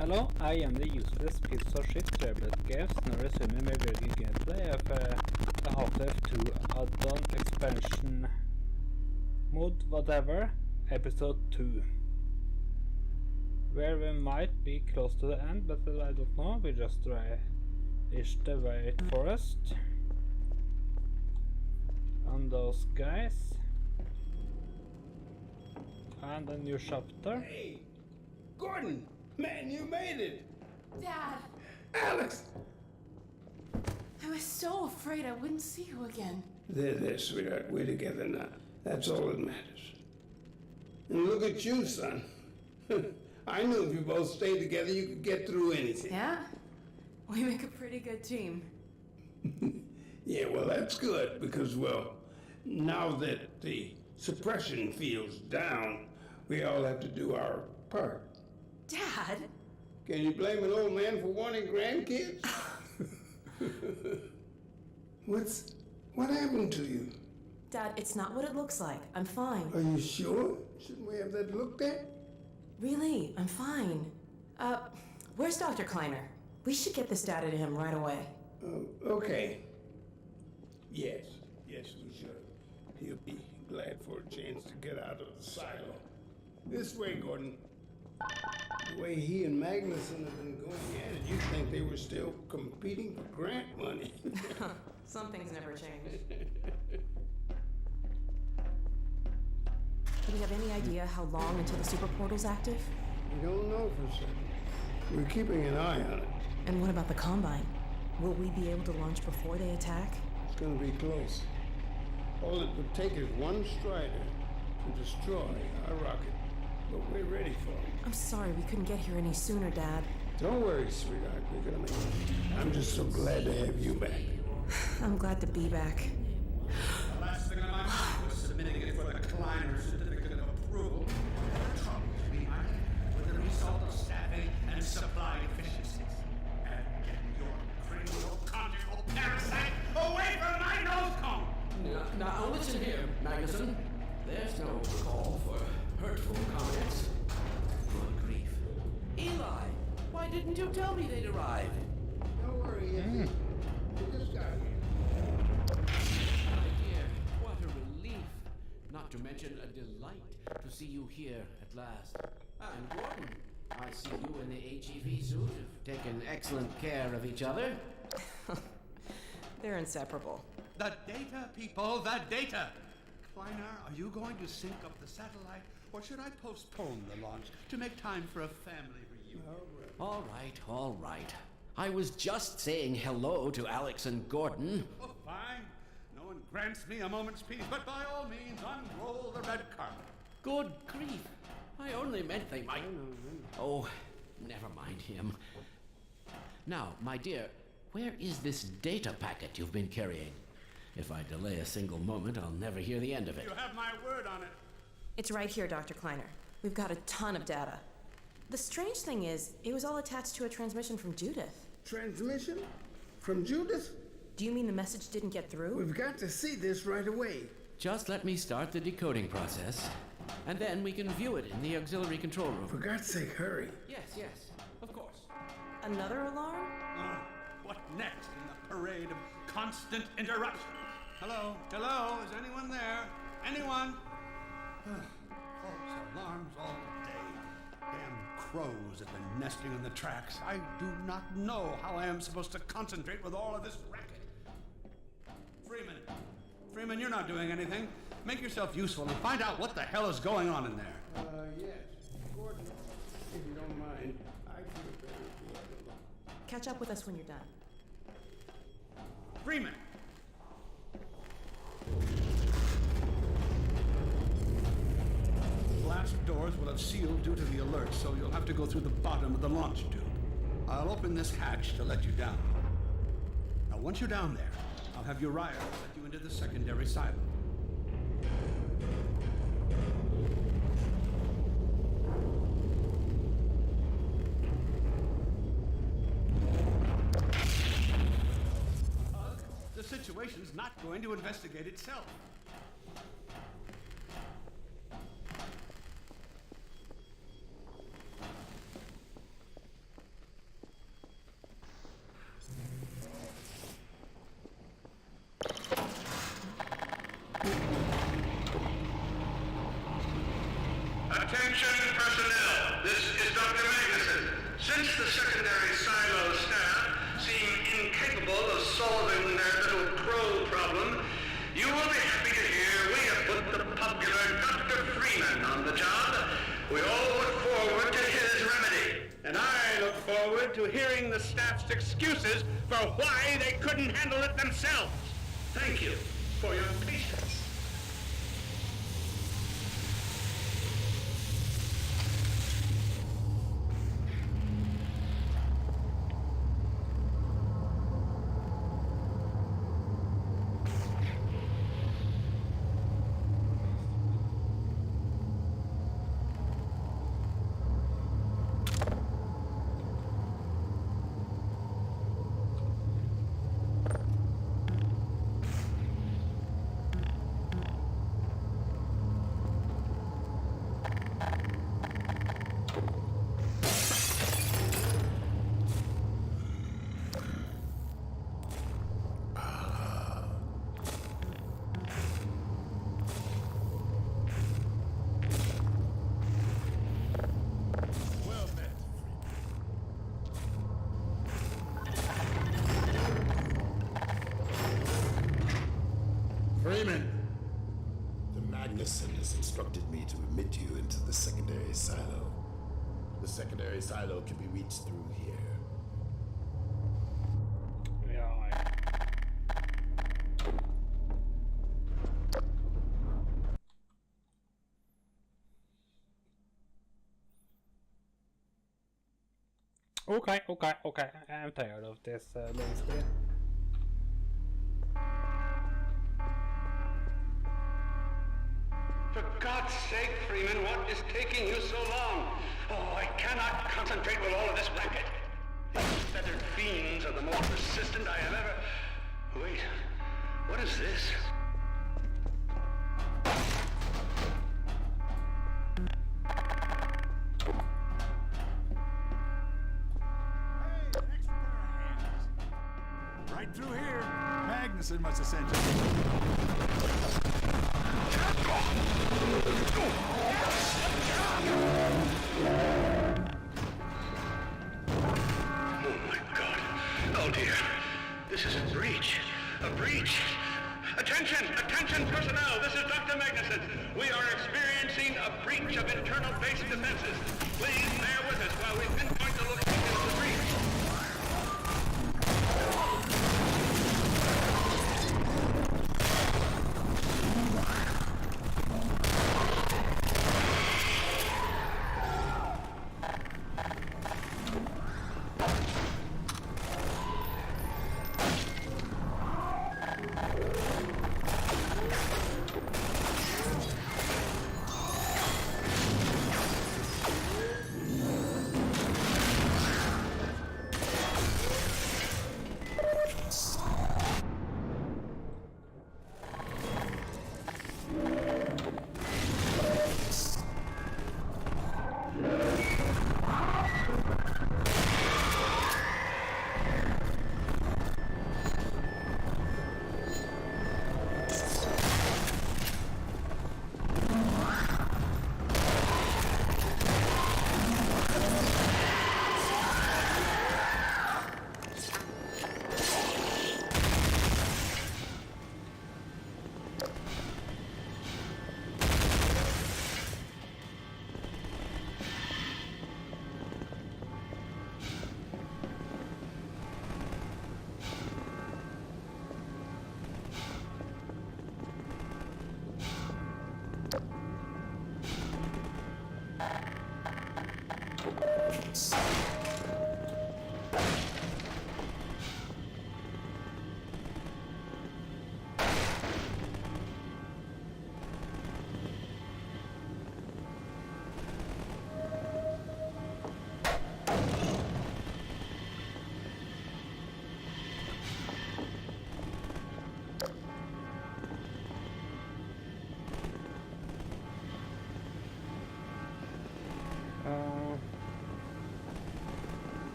Hello, I am the useless piece of shit TerribleAtGames, now resuming my very good gameplay of the Half-Life 2 add-on expansion mod whatever, episode 2. Where we might be close to the end, but I don't know, we just reach the White Forest. And those guys. And a new chapter. Hey! Gordon! Man, you made it! Dad! Alex! I was so afraid I wouldn't see you again. There, sweetheart. We're together now. That's all that matters. And look at you, son. I knew if you both stayed together, you could get through anything. Yeah? We make a pretty good team. Yeah, well, that's good, because, well, now that the suppression field's down, we all have to do our part. Dad? Can you blame an old man for wanting grandkids? What happened to you? Dad, it's not what it looks like. I'm fine. Are you sure? Shouldn't we have that looked at? Really, I'm fine. Where's Dr. Kleiner? We should get this data to him right away. Okay. Yes, we should. He'll be glad for a chance to get out of the silo. This way, Gordon. The way he and Magnuson have been going at it, you'd think they were still competing for grant money. Some things never change. Do we have any idea how long until the super portal's active? We don't know for certain. We're keeping an eye on it. And what about the Combine? Will we be able to launch before they attack? It's gonna be close. All it would take is one Strider to destroy our rocket. But we're ready for it. I'm sorry we couldn't get here any sooner, Dad. Don't worry, sweetheart. We're gonna make it. I'm just so glad to have you back. I'm glad to be back. The last thing on my mind was submitting it for the Kleiner certificate of approval. The trouble to be honest with the result of staffing and supply efficiencies. And get your cranial conjugal parasite away from my nose cone! Now listen here, Magnuson. There's no call for hurtful comments. Good grief. Eli, why didn't you tell me they'd arrived? Don't worry, Izzy. We just got here. My dear, what a relief. Not to mention a delight to see you here at last. And Gordon, I see you in the HEV suit have taken excellent care of each other. They're inseparable. The data, people, the data! Kleiner, are you going to sync up the satellite, or should I postpone the launch to make time for a family reunion? All right. I was just saying hello to Alex and Gordon. Oh, fine. No one grants me a moment's peace, but by all means, unroll the red carpet. Good grief. I only meant they might... Oh, never mind him. Now, my dear, where is this data packet you've been carrying? If I delay a single moment, I'll never hear the end of it. You have my word on it. It's right here, Dr. Kleiner. We've got a ton of data. The strange thing is, it was all attached to a transmission from Judith. Transmission? From Judith? Do you mean the message didn't get through? We've got to see this right away. Just let me start the decoding process, and then we can view it in the auxiliary control room. For God's sake, hurry. Yes, of course. Another alarm? What next in the parade of constant interruption? Hello? Is anyone there? Anyone? False alarms all day. Damn crows have been nesting in the tracks. I do not know how I am supposed to concentrate with all of this racket. Freeman, you're not doing anything. Make yourself useful and find out what the hell is going on in there. Yes. Gordon, if you don't mind, I feel better if you have alone. Catch up with us when you're done. Freeman! Blast doors will have sealed due to the alert, so you'll have to go through the bottom of the launch tube. I'll open this hatch to let you down. Now, once you're down there, I'll have Uriah let you into the secondary silo. The situation's not going to investigate itself. Attention personnel, this is Dr. Magnuson. Since the secondary silo staff seem incapable of solving their little crow problem, you will be happy to hear we have put the popular Dr. Freeman on the job. We all look forward to his remedy. And I look forward to hearing the staff's excuses for why they couldn't handle it themselves. Thank you for your patience. Freeman! The Magnuson has instructed me to admit you into the secondary silo. The secondary silo can be reached through here. Okay. I'm tired of this load screen. For God's sake, Freeman, what is taking you so long? Oh, I cannot concentrate with all of this racket. These feathered fiends are the most persistent I have ever... Wait, what is this? Right through here. Magnuson must have sent you. Oh my God. Oh dear. This is a breach. A breach. Attention personnel. This is Dr. Magnuson. We are experiencing a breach of internal base defenses. Please bear with us while we pinpoint the location of the breach.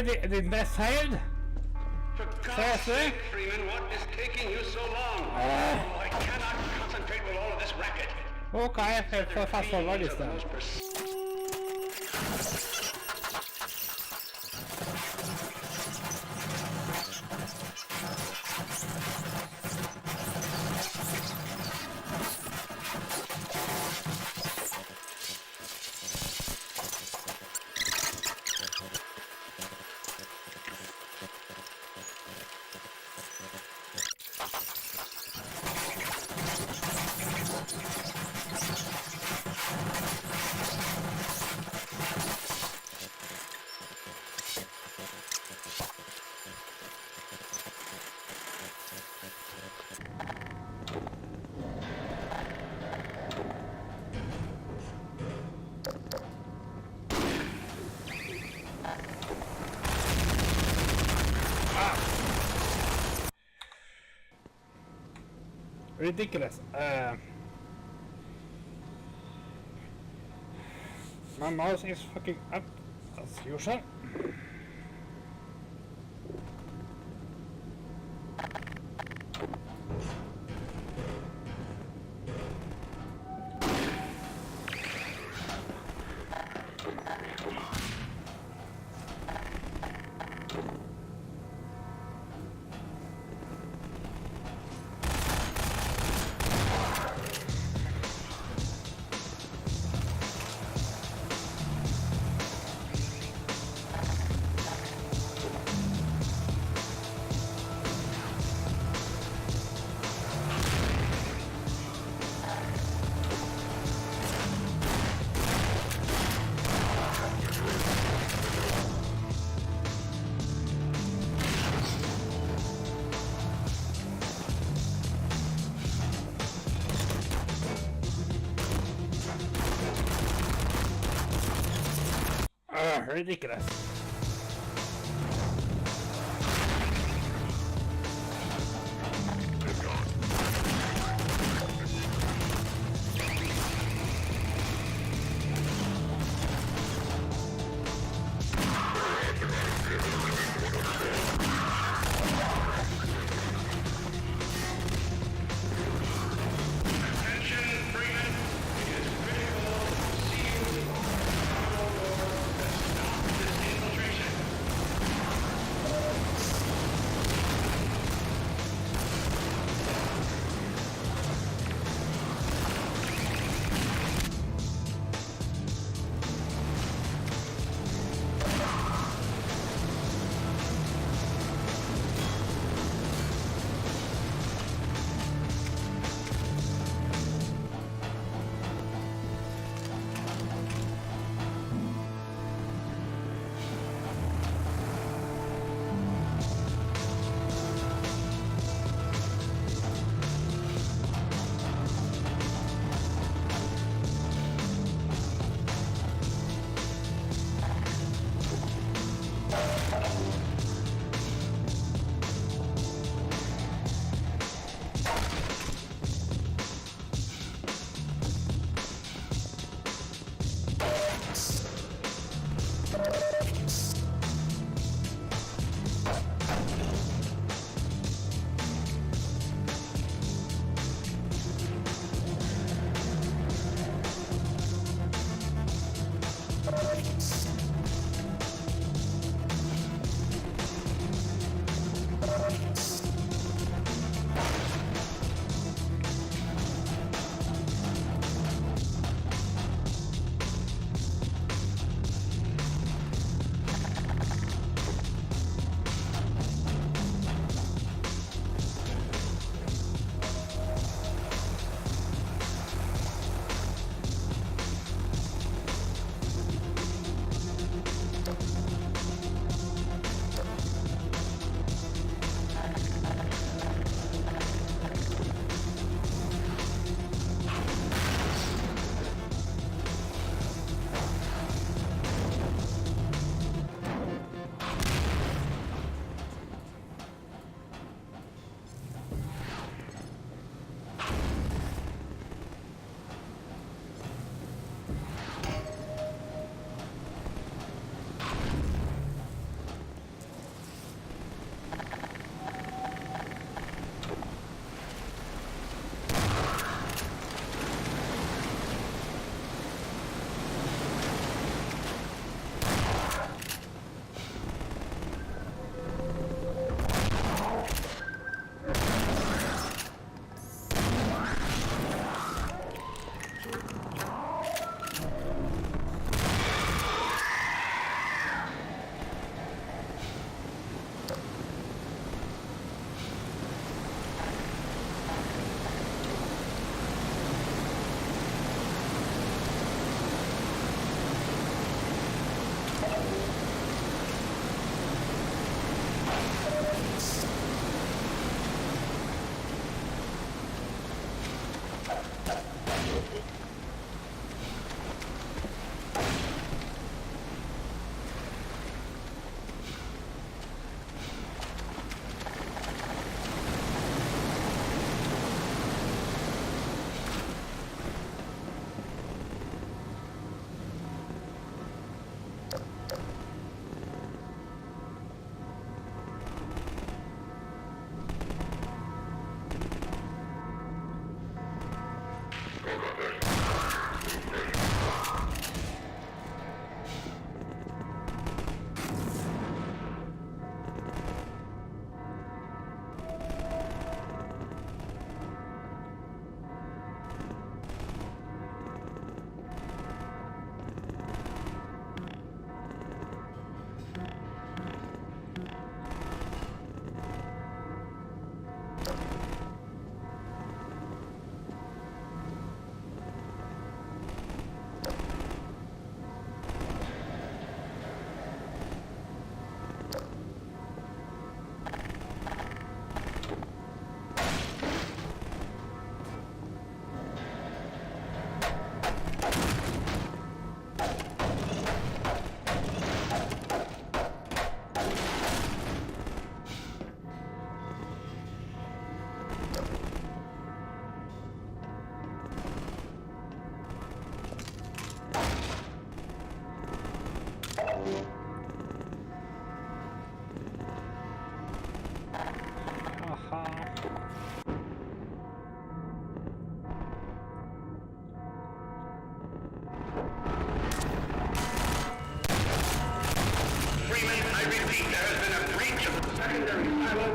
didn't I failed? For God's Seriously? sake, Freeman, what is taking you so long? Oh, I cannot concentrate with all of this racket. Okay, fast forward Fiends this are the then. most Ridiculous. My mouse is fucking up as usual. Ridiculous.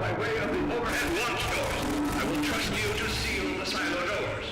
by way of the overhead launch doors. I will trust you to seal the silo doors.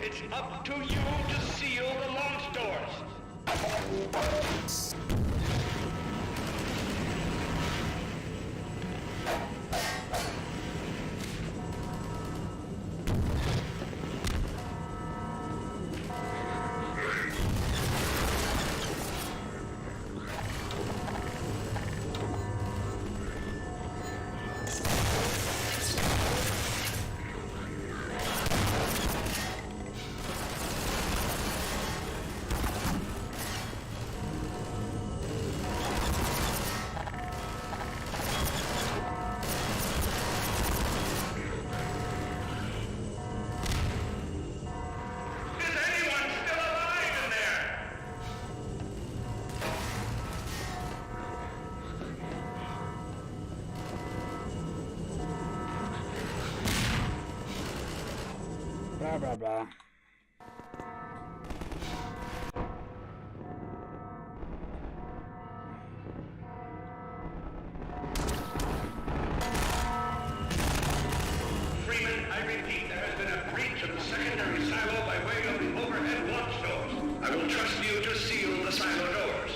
It's up to you to seal the launch doors. Blah, blah, blah. Freeman, I repeat, there has been a breach of the secondary silo by way of the overhead launch doors. I will trust you to seal the silo doors.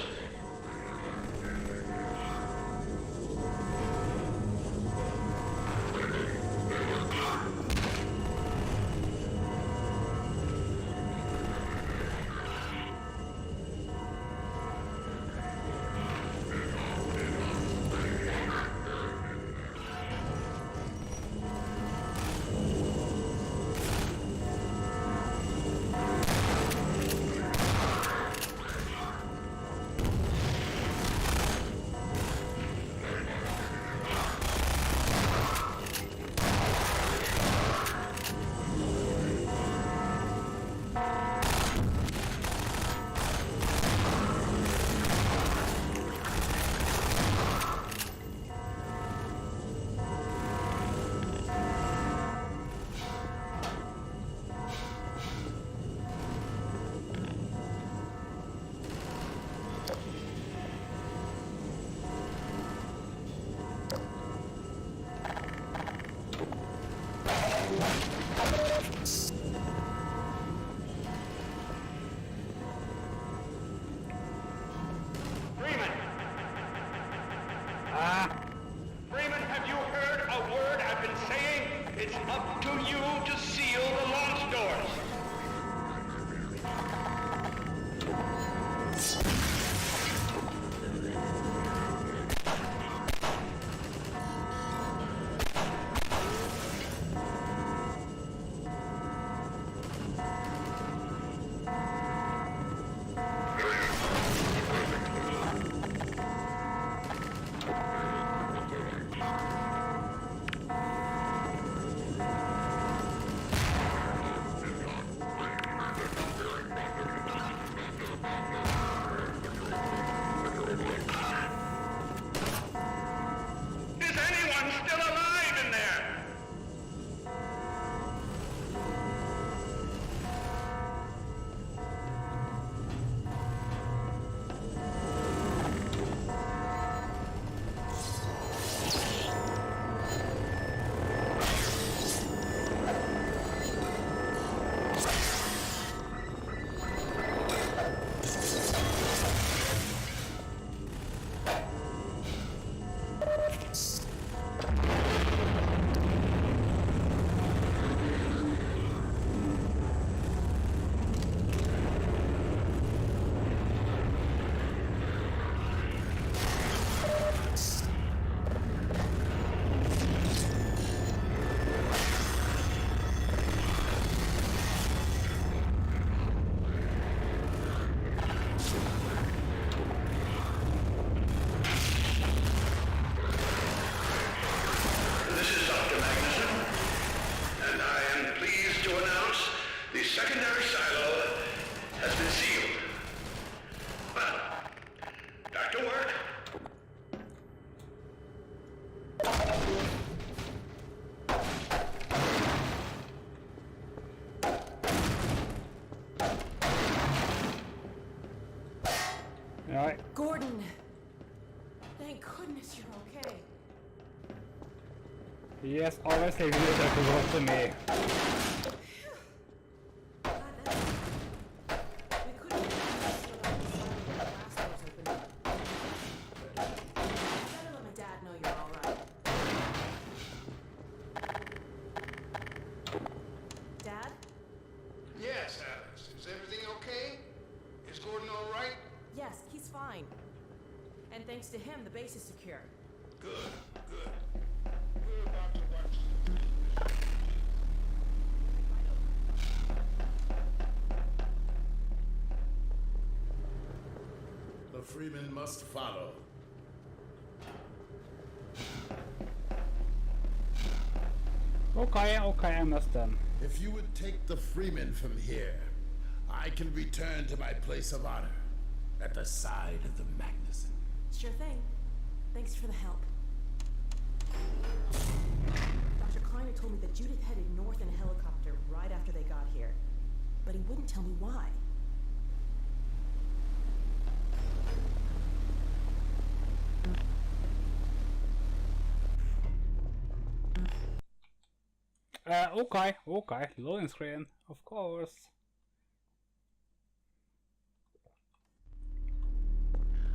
Freeman, have you heard a word I've been saying? It's up to you to seal the launch doors. Okay. Gordon! Thank goodness you're okay. Yes, always leave you that to go to me. God, we couldn't get this without the glass doors open. Better let my dad know you're alright. Dad? Yes, Alice. Is everything okay? Is Gordon all right? Yes, he's fine. And thanks to him, the base is secure. Good, good. We're about to watch the Freeman must follow. Okay, I understand. If you would take the Freeman from here, I can return to my place of honor at the side of the Magnuson. Sure thing. Thanks for the help. Dr. Kleiner told me that Judith headed north in a helicopter right after they got here. But he wouldn't tell me why. Okay, loading screen, of course.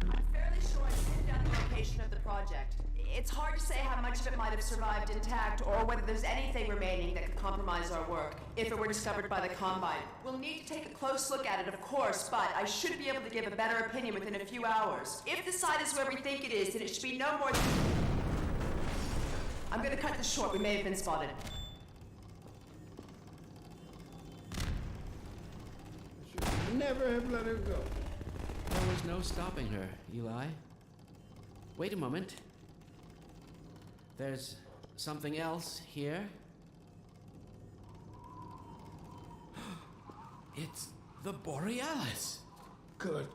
I'm fairly sure I pinned down the location of the project. It's hard to say how much of it might have survived intact or whether there's anything remaining that could compromise our work if it were discovered by the Combine. We'll need to take a close look at it, of course, but I should be able to give a better opinion within a few hours. If the site is where we think it is, then it should be no more than... I'm gonna cut this short. We may have been spotted. Never have let her go. There was no stopping her, Eli. Wait a moment. There's something else here. It's the Borealis. Good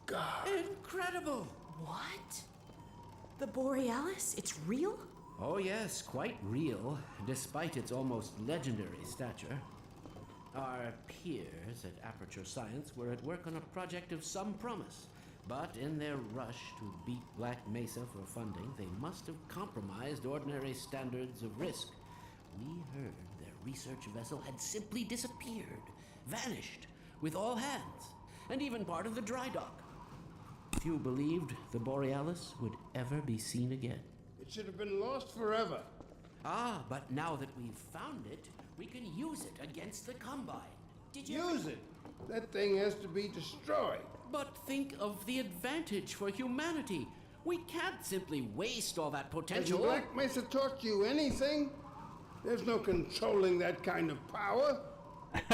God. Incredible! What? The Borealis? It's real? Oh yes, quite real, despite its almost legendary stature. Our peers at Aperture Science were at work on a project of some promise, but in their rush to beat Black Mesa for funding, they must have compromised ordinary standards of risk. We heard their research vessel had simply disappeared, vanished, with all hands, and even part of the dry dock. Few believed the Borealis would ever be seen again. It should have been lost forever. Ah, but now that we've found it, we can use it against the Combine. Did you Use it. That thing has to be destroyed. But think of the advantage for humanity. We can't simply waste all that Has potential. Black Mesa taught you anything? There's no controlling that kind of power.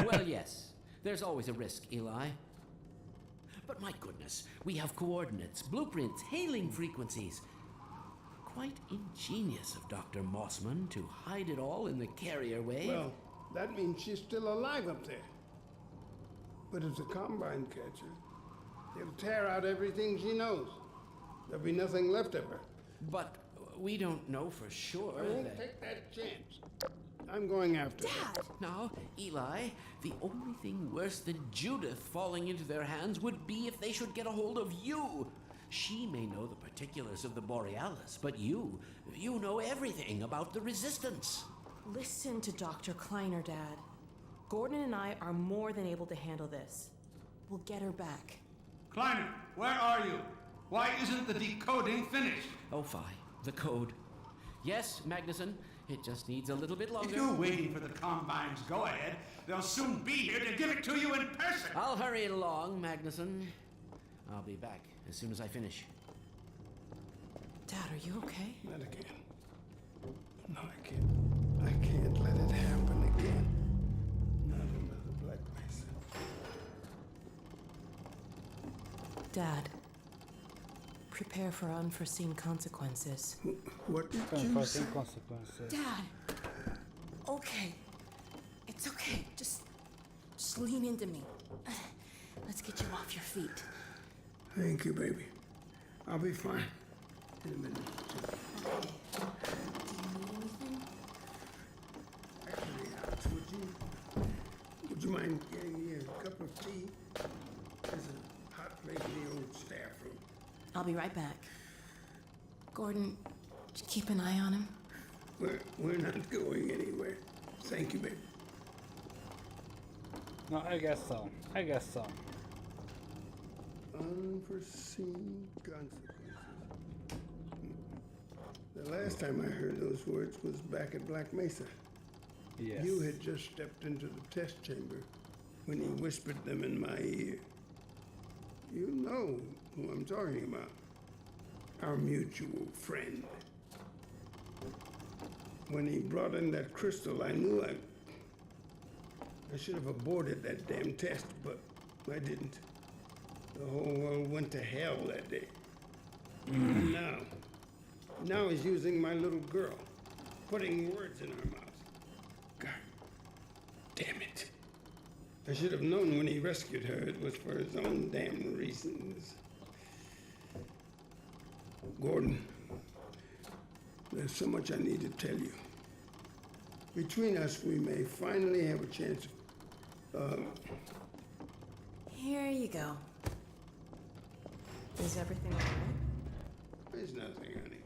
Well, yes. There's always a risk, Eli. But my goodness, we have coordinates, blueprints, hailing frequencies. Quite ingenious of Dr. Mossman to hide it all in the carrier wave. Well, that means she's still alive up there. But if the Combine catch her, they'll tear out everything she knows. There'll be nothing left of her. But we don't know for sure. I won't take that chance. I'm going after her. Dad! Now, Eli, the only thing worse than Judith falling into their hands would be if they should get a hold of you. She may know the particulars of the Borealis, but you know everything about the Resistance. Listen to Dr. Kleiner, Dad. Gordon and I are more than able to handle this. We'll get her back. Kleiner, where are you? Why isn't the decoding finished? Oh, fine. The code. Yes, Magnuson. It just needs a little bit If longer. you're waiting for the Combine's go-ahead, they'll soon be here to give it to you in person. I'll hurry it along, Magnuson. I'll be back as soon as I finish. Dad, are you okay? Not again. No, I can't. I can't let it happen again. Not another Black Mesa. Dad, prepare for unforeseen consequences. What did you say? Unforeseen consequences. Dad! Okay. It's okay. Just lean into me. Let's get you off your feet. Thank you, baby. I'll be fine in a minute. Okay. Do you need anything? Actually, Alex, would you mind getting me a cup of tea? There's a hot Right in the old staff room. I'll be right back. Gordon, keep an eye on him. We're not going anywhere. Thank you, baby. No, I guess so. I guess so. Unforeseen consequences. The last time I heard those words was back at Black Mesa. Yes. You had just stepped into the test chamber when he whispered them in my ear. You know who I'm talking about. Our mutual friend. When he brought in that crystal, I knew I should have aborted that damn test, but I didn't. The whole world went to hell that day. And now he's using my little girl, putting words in her mouth. God damn it. I should have known when he rescued her it was for his own damn reasons. Gordon, there's so much I need to tell you. Between us, we may finally have a chance of, Here you go. Is everything all right? there's nothing, honey.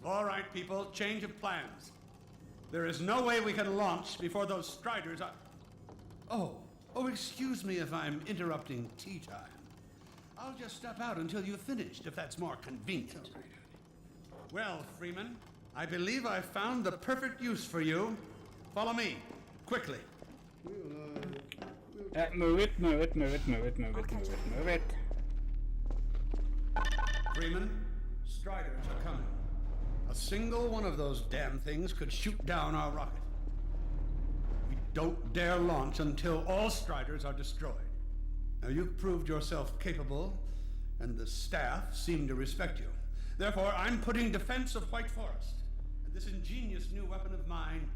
All right, people, change of plans. There is no way we can launch before those Striders are... Oh, excuse me if I'm interrupting tea time. I'll just step out until you've finished, if that's more convenient. Well, Freeman, I believe I've found the perfect use for you. Follow me, quickly. Move it. Freeman, Striders are coming. A single one of those damn things could shoot down our rocket. We don't dare launch until all Striders are destroyed. Now, you've proved yourself capable, and the staff seem to respect you. Therefore, I'm putting defense of White Forest and this ingenious new weapon of mine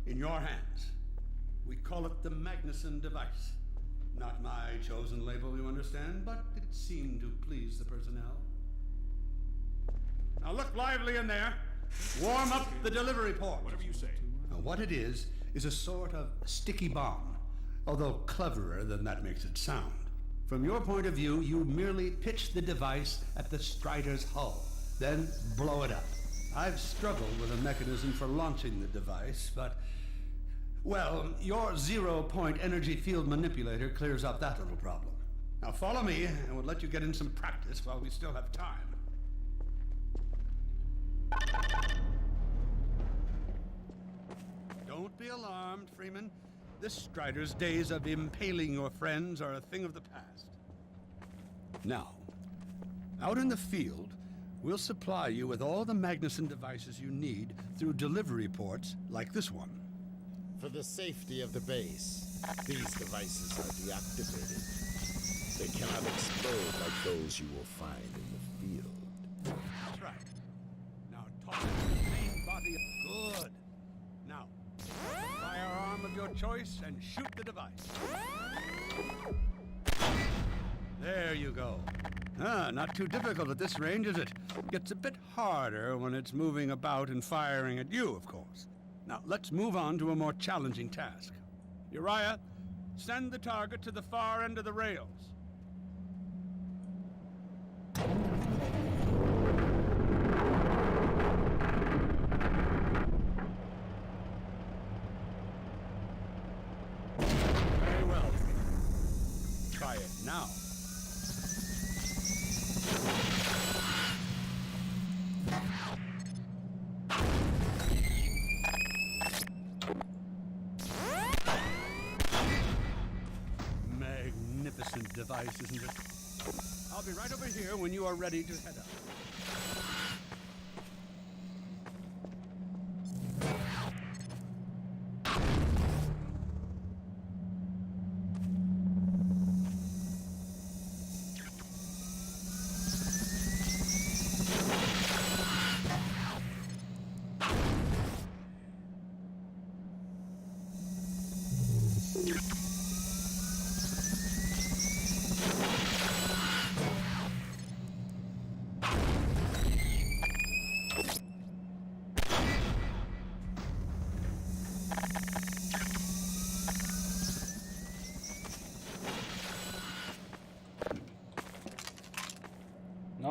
in your hands. We call it the Magnuson device. Not my chosen label, you understand, but it seemed to please the personnel. Now look lively in there. Warm up the delivery port. Whatever you say. Now, what it is a sort of sticky bomb, although cleverer than that makes it sound. From your point of view, you merely pitch the device at the Strider's hull, then blow it up. I've struggled with a mechanism for launching the device, but, well, your zero-point energy field manipulator clears up that little problem. Now follow me, and we'll let you get in some practice while we still have time. Don't be alarmed, Freeman. This Strider's days of impaling your friends are a thing of the past. Now, out in the field, we'll supply you with all the Magnuson devices you need through delivery ports like this one. For the safety of the base, these devices are deactivated. They cannot explode like those you will find in the field. That's right. Now toss it to the main body. Good. Now, grab the firearm of your choice and shoot the device. There you go. Not too difficult at this range, is it? Gets a bit harder when it's moving about and firing at you, of course. Now, let's move on to a more challenging task. Uriah, send the target to the far end of the rails. Very well. Try it now. Magnificent device, isn't it? I'll be right over here when you are ready to head up.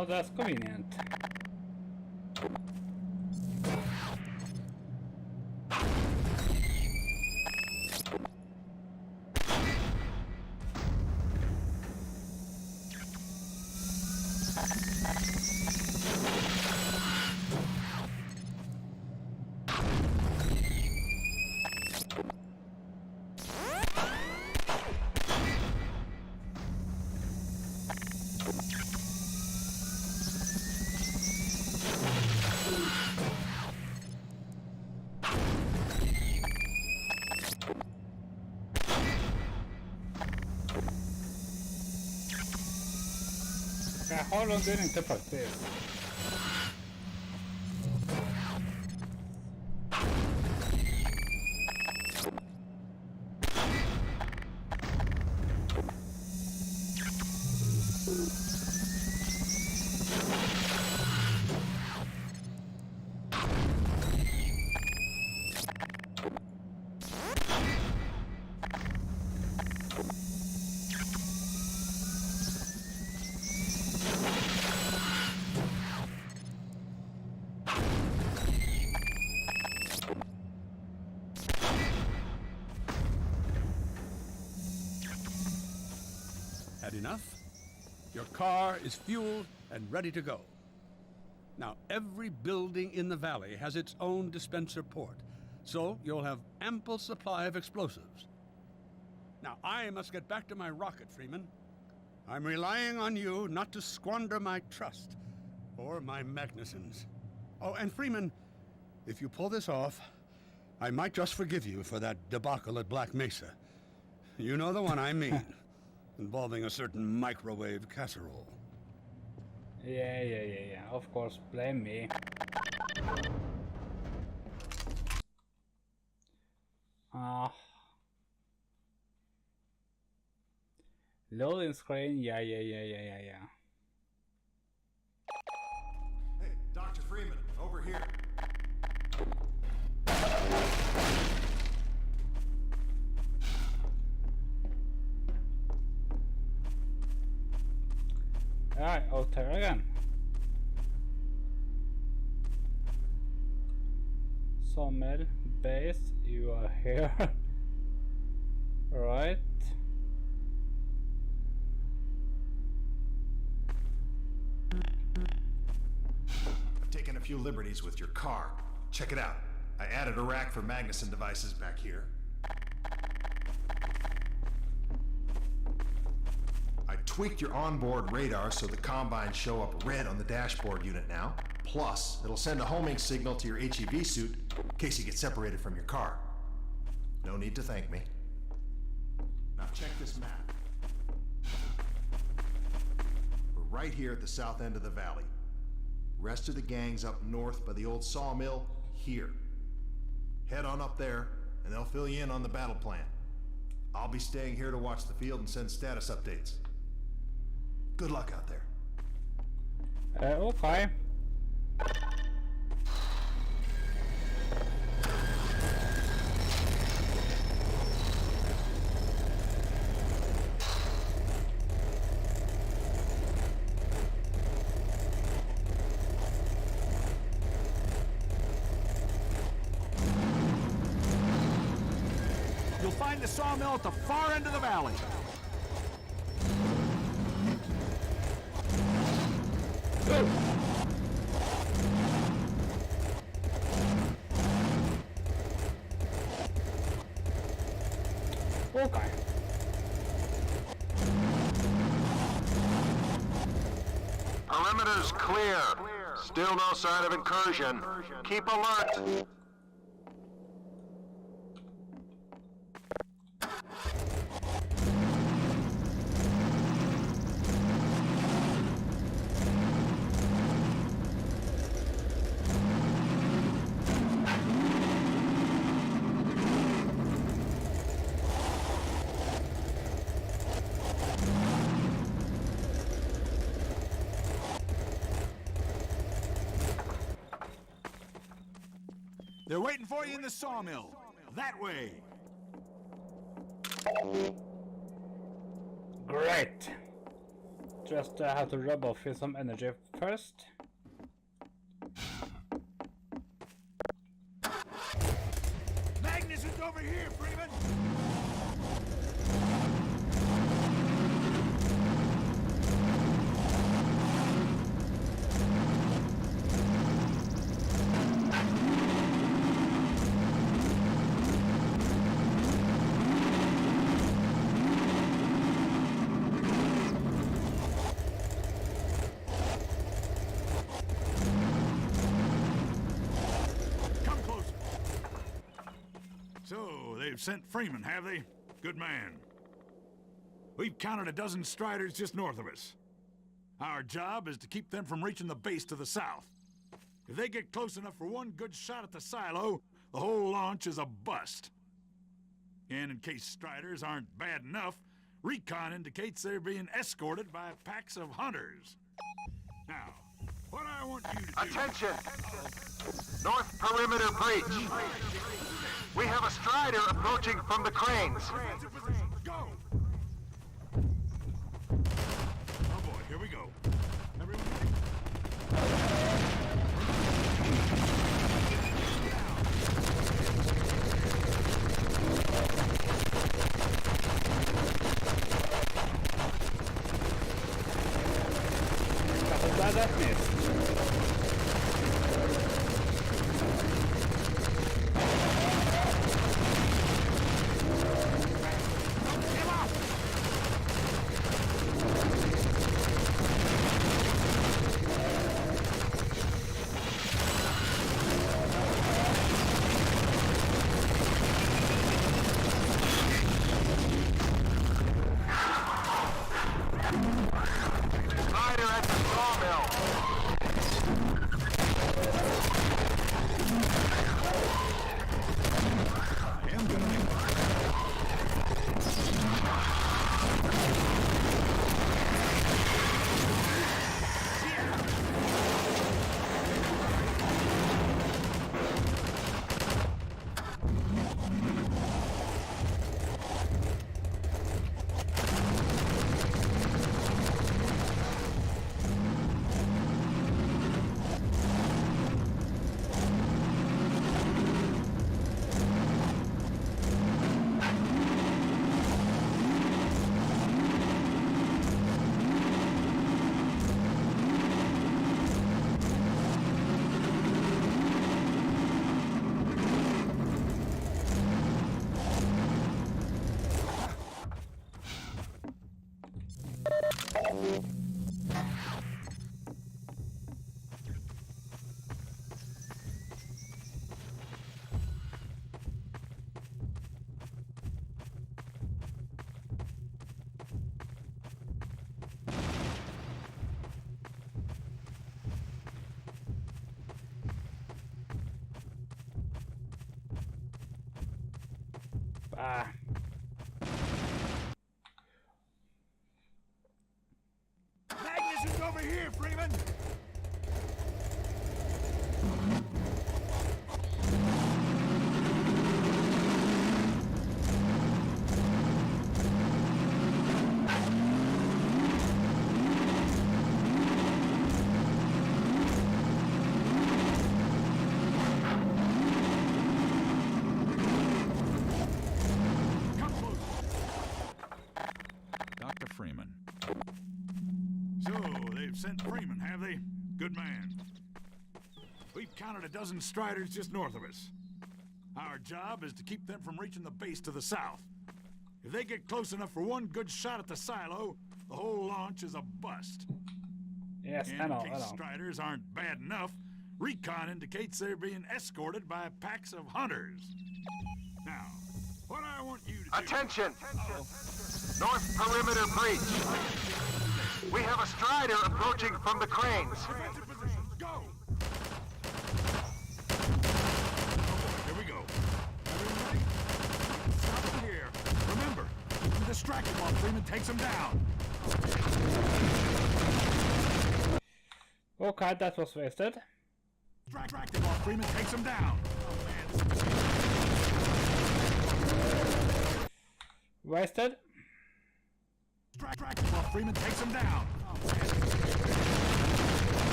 Oh, that's convenient. How long do you need to practice? Had enough? Your car is fueled and ready to go. Now, every building in the valley has its own dispenser port, so you'll have ample supply of explosives. Now, I must get back to my rocket, Freeman. I'm relying on you not to squander my trust or my Magnusons. Oh, and Freeman, if you pull this off, I might just forgive you for that debacle at Black Mesa. You know the one I mean, involving a certain microwave casserole. Yeah. Of course, blame me. Loading screen, yeah. Hey, Dr. Freeman, over here. Alright, out there again. Sawmill, base, you are here. Right. I've taken a few liberties with your car. Check it out. I added a rack for Magnuson devices back here. I tweaked your onboard radar so the combines show up red on the dashboard unit now. Plus, it'll send a homing signal to your HEV suit in case you get separated from your car. No need to thank me. Now check this map. We're right here at the south end of the valley. Rest of the gang's up north by the old sawmill here. Head on up there, and they'll fill you in on the battle plan. I'll be staying here to watch the field and send status updates. Good luck out there. Okay. You'll find the sawmill at the far end of the valley. Okay. Perimeter's clear. Still no sign of incursion. Keep alert. They're waiting for you in the sawmill. That way. Great. Just have to rub off with some energy first. Magnus is over here, Freeman! They've sent Freeman, have they? Good man. We've counted a dozen Striders just north of us. Our job is to keep them from reaching the base to the south. If they get close enough for one good shot at the silo, the whole launch is a bust. And in case Striders aren't bad enough, recon indicates they're being escorted by packs of hunters. Now, what I want you to do... Attention! North perimeter breach. We have a Strider approaching from the cranes. Go! Oh boy, here we go. Everyone That missed. Magnus is over here, Freeman! Sent Freeman, have they? Good man. We've counted a dozen Striders just north of us. Our job is to keep them from reaching the base to the south. If they get close enough for one good shot at the silo, the whole launch is a bust. Yes, and in case Striders aren't bad enough, recon indicates they're being escorted by packs of hunters. Now, what I want you to do... Attention! North perimeter breach. We have a Strider approaching from the cranes. Go! Here we go. Everybody, stop here. Remember, I'm distracted while Freeman takes him down. Okay, that was wasted. Distracted while Freeman takes him down. Wasted. Distracted while Freeman takes him down. Oh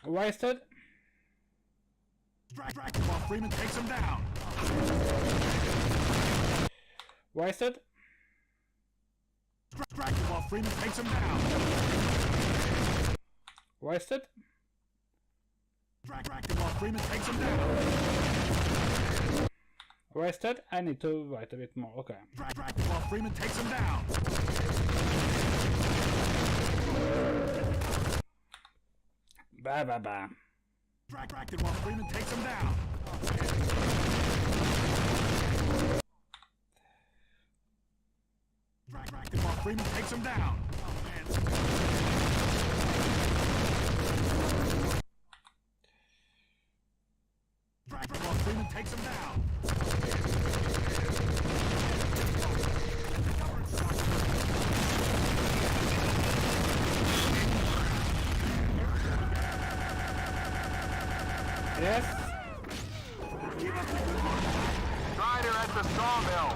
Wasted. Distract him while Freeman takes him down. Wasted. Distract him while Freeman takes him down. Wasted. Distract him while Freeman takes him down. Wasted. I need to write a bit more. Okay. Distract him while Freeman takes him down. Bah, bah, bah. Distract him while Freeman takes him down. Distract him while Freeman takes him down. Distract him while Freeman takes him down. Yes. Strider at the sawmill.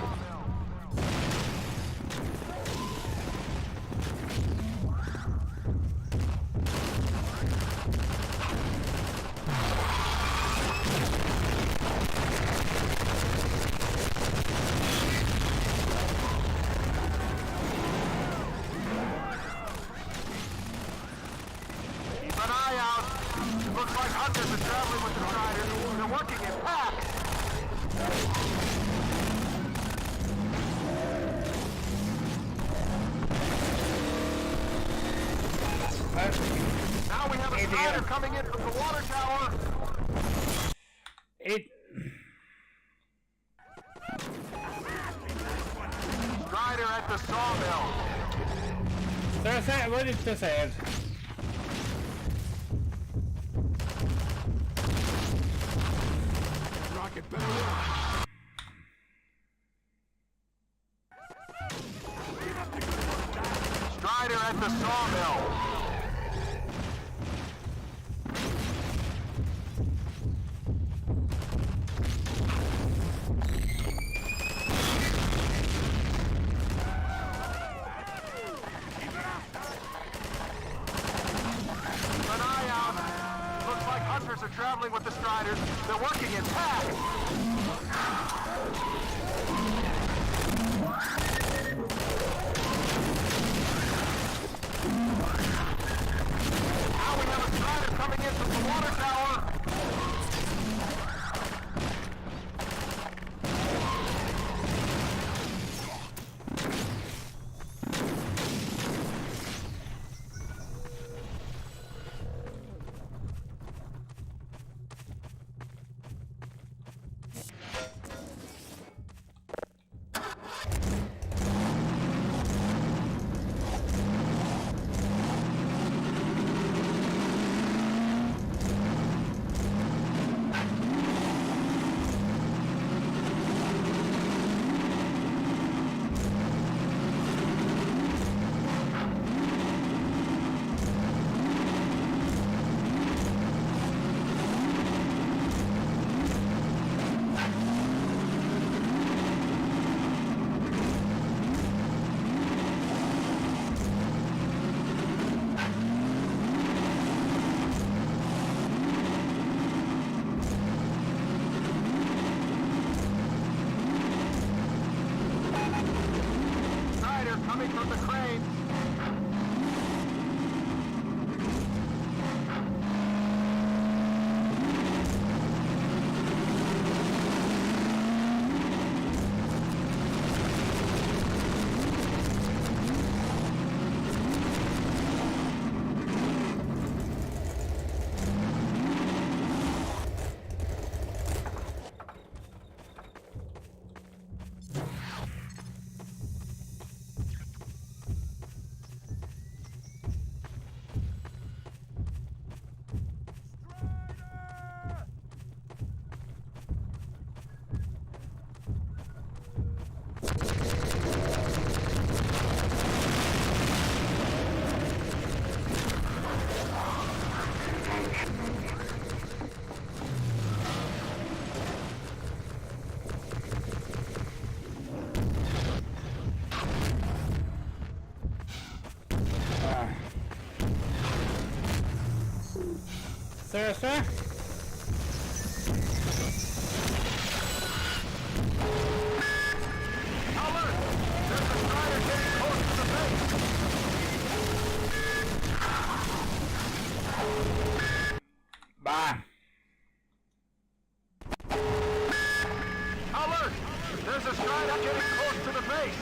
Keep an eye out. Looks like hunters are traveling with the Striders. They're working in packs. Now we have a Strider coming in from the water tower. Strider at the sawmill. What did they say? Rocket better work. Strider at the sawmill. Keep an eye out. Looks like hunters are traveling with the Striders. They're working in packs. Now we have a Strider coming in from the water tower. Strider coming from the crane. Seriously? Bye. Alert! There's a strider getting close to the base!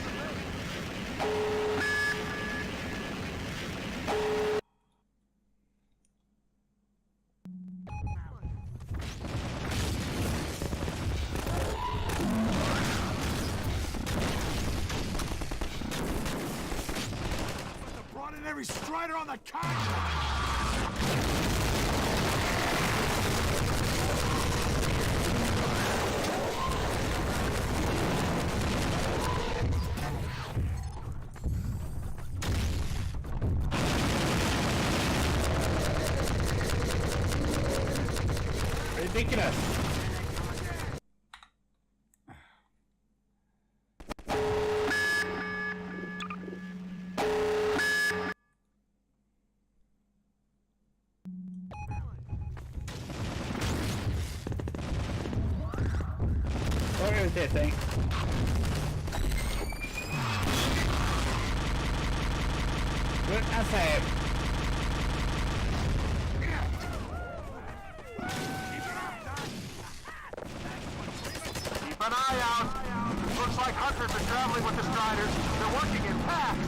Brought in every strider on the continent! Ridiculous. So irritating. Good and safe. Keep an eye out! Looks like hunters are traveling with the striders. They're working in packs!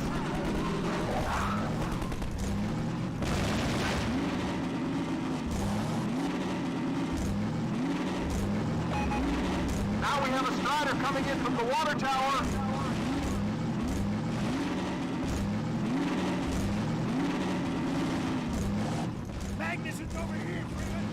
Now we have a strider coming in from the water tower! Magnusson's over here, Freeman!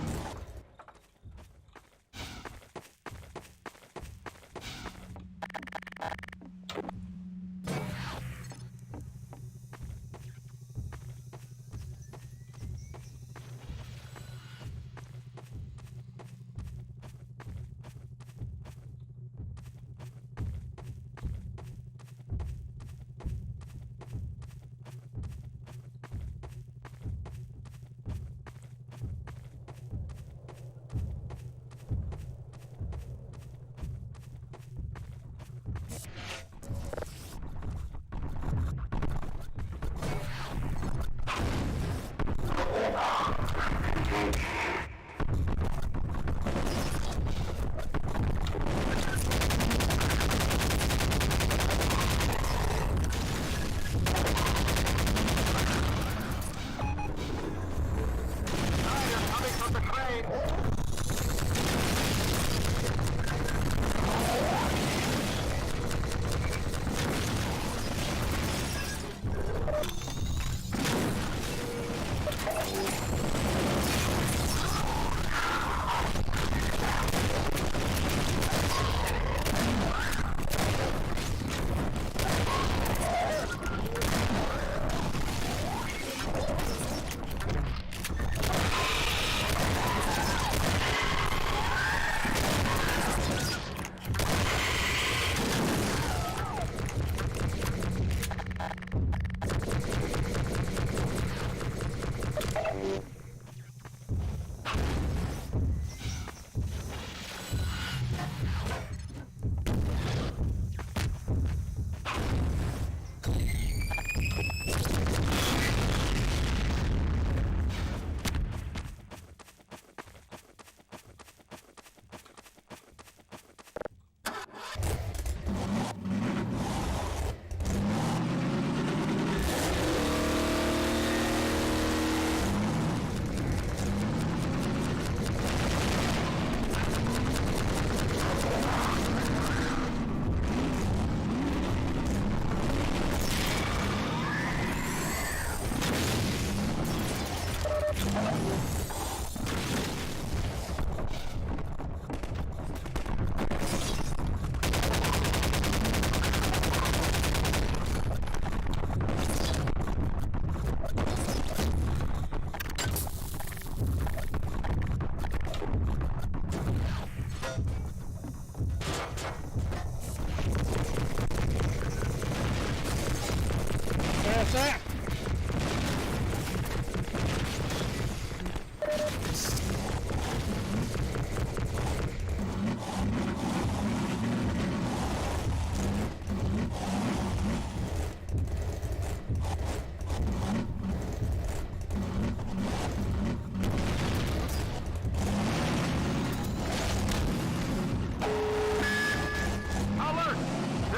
There's that.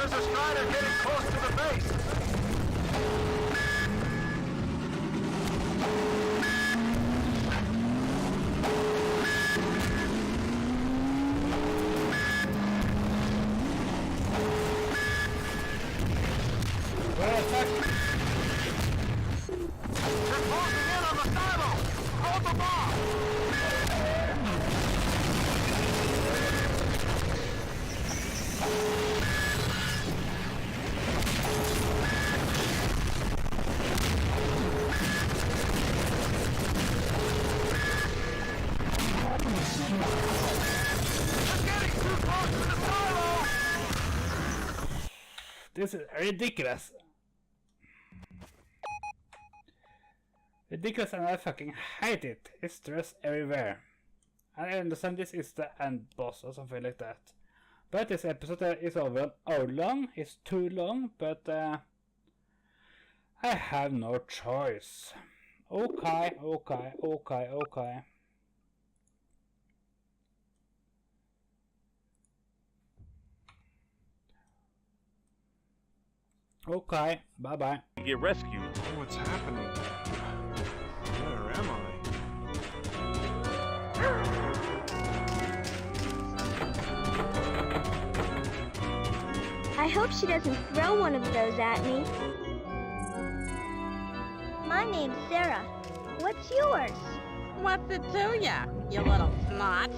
There's a strider getting close to the base! Well, fuck. They're closing in on the silo! Hold them off! This is ridiculous. Ridiculous, and I fucking hate it. It's stress everywhere. And I understand this is the end boss or something like that. But this episode is over an hour long. It's too long, but I have no choice. Okay. Okay, bye-bye. Get rescued. What's happening? Where am I? I hope she doesn't throw one of those at me. My name's Sarah. What's yours? What's it to ya, you little snot?